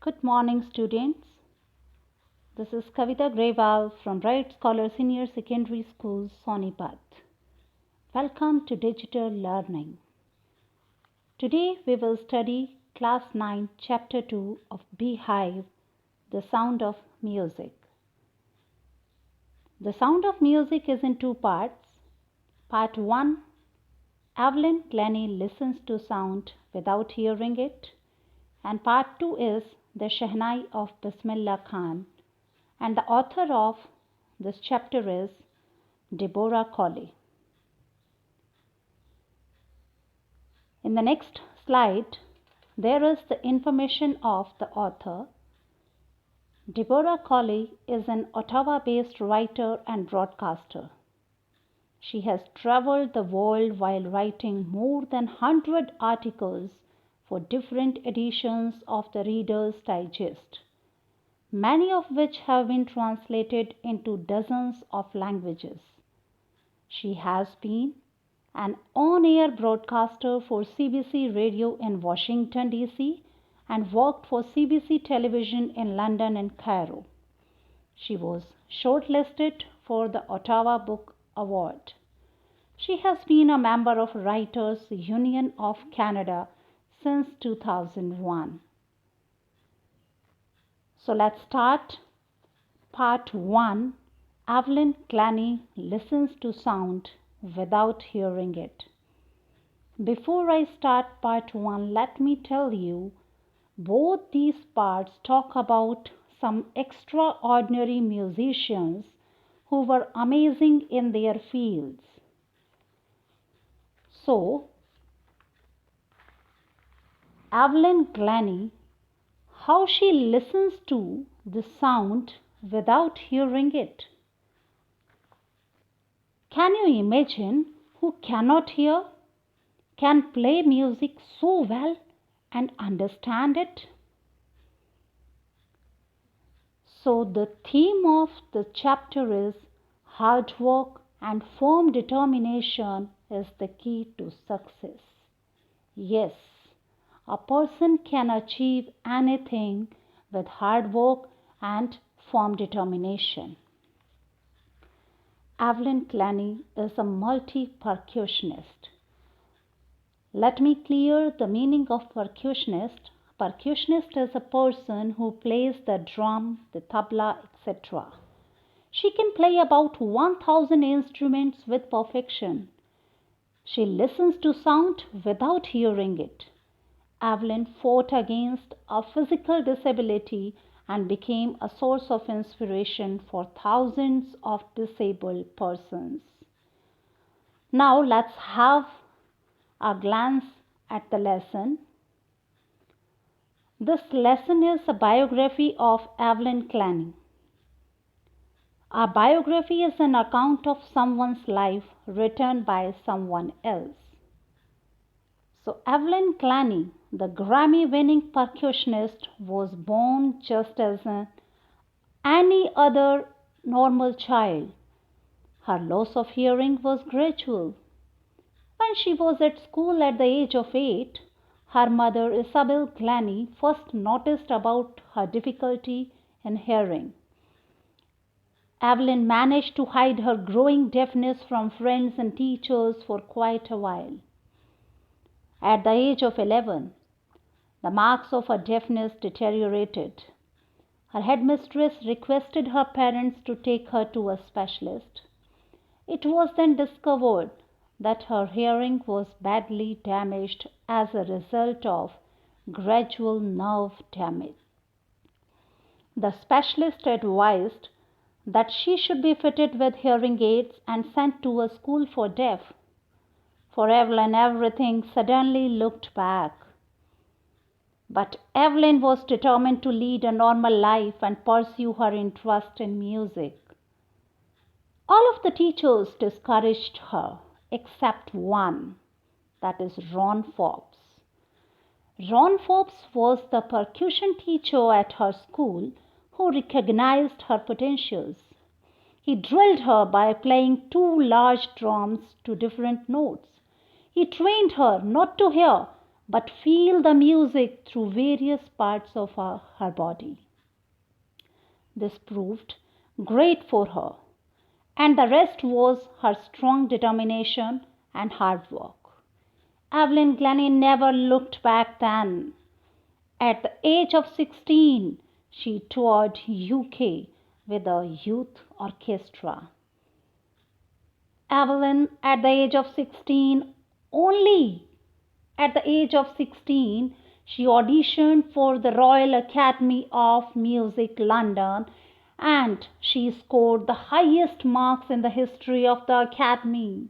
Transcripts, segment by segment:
Good morning, students. This is Kavita Grewal from Bright Scholar Senior Secondary School, Sonipat. Welcome to Digital Learning. Today we will study Class 9, Chapter 2 of Beehive, The Sound of Music. The Sound of Music is in two parts. Part 1, Evelyn Glennie listens to sound without hearing it. And Part 2 is The Shehnai of Bismillah Khan. And the author of this chapter is Deborah Colley. In the next slide, there is the information of the author. Deborah Colley is an Ottawa-based writer and broadcaster. She has traveled the world while writing more than 100 articles for different editions of the Reader's Digest, many of which have been translated into dozens of languages. She has been an on-air broadcaster for CBC Radio in Washington, D.C. and worked for CBC Television in London and Cairo. She was shortlisted for the Ottawa Book Award. She has been a member of Writers' Union of Canada since 2001. So let's start Part 1. Evelyn Glennie listens to sound without hearing it. Before I start Part 1, let me tell you, both these parts talk about some extraordinary musicians who were amazing in their fields. So, Evelyn Glennie, how she listens to the sound without hearing it. Can you imagine who cannot hear, can play music so well and understand it? So the theme of the chapter is hard work and firm determination is the key to success. Yes, a person can achieve anything with hard work and firm determination. Evelyn Glennie is a multi-percussionist. Let me clear the meaning of percussionist. Percussionist is a person who plays the drum, the tabla, etc. She can play about 1,000 instruments with perfection. She listens to sound without hearing it. Evelyn fought against a physical disability and became a source of inspiration for thousands of disabled persons. Now let's have a glance at the lesson. This lesson is a biography of Evelyn Glennie. A biography is an account of someone's life written by someone else. So Evelyn Glennie, the Grammy-winning percussionist, was born just as any other normal child. Her loss of hearing was gradual. When she was at school at the age of 8, her mother Isabel Glennie first noticed about her difficulty in hearing. Evelyn managed to hide her growing deafness from friends and teachers for quite a while. At the age of 11, the marks of her deafness deteriorated. Her headmistress requested her parents to take her to a specialist. It was then discovered that her hearing was badly damaged as a result of gradual nerve damage. The specialist advised that she should be fitted with hearing aids and sent to a school for deaf. For Evelyn, everything suddenly looked back. But Evelyn was determined to lead a normal life and pursue her interest in music. All of the teachers discouraged her, except one, that is Ron Forbes. Ron Forbes was the percussion teacher at her school who recognized her potentials. He drilled her by playing two large drums to different notes. He trained her not to hear, but feel the music through various parts of her body. This proved great for her, and the rest was her strong determination and hard work. Evelyn Glennie never looked back then. At the age of 16, she toured UK with a youth orchestra. Evelyn, at the age of 16, only at the age of 16, she auditioned for the Royal Academy of Music, London, and she scored the highest marks in the history of the Academy.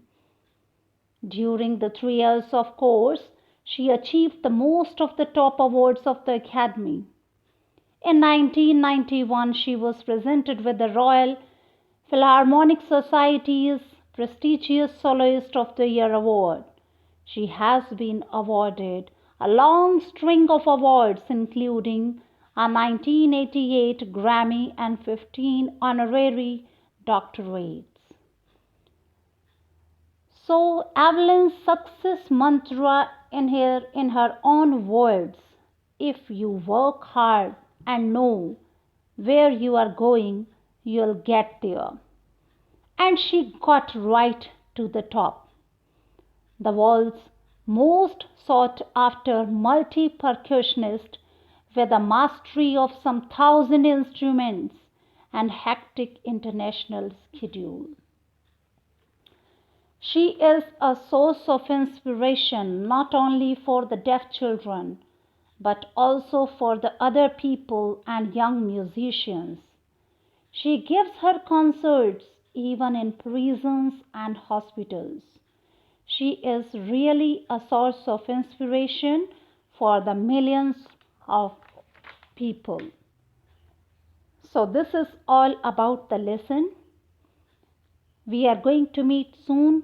During the 3 years of course, she achieved the most of the top awards of the Academy. In 1991, she was presented with the Royal Philharmonic Society's prestigious Soloist of the Year award. She has been awarded a long string of awards, including a 1988 Grammy and 15 honorary doctorates. So Evelyn's success mantra in her own words: if you work hard and know where you are going, you'll get there. And she got right to the top. The world's most sought after multi percussionist with a mastery of some 1,000 instruments and hectic international schedule. She is a source of inspiration not only for the deaf children but also for the other people and young musicians. She gives her concerts even in prisons and hospitals. She is really a source of inspiration for the millions of people. So, this is all about the lesson. We are going to meet soon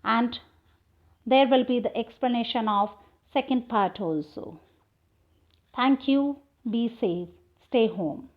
and there will be the explanation of second part also. Thank you. Be safe. Stay home.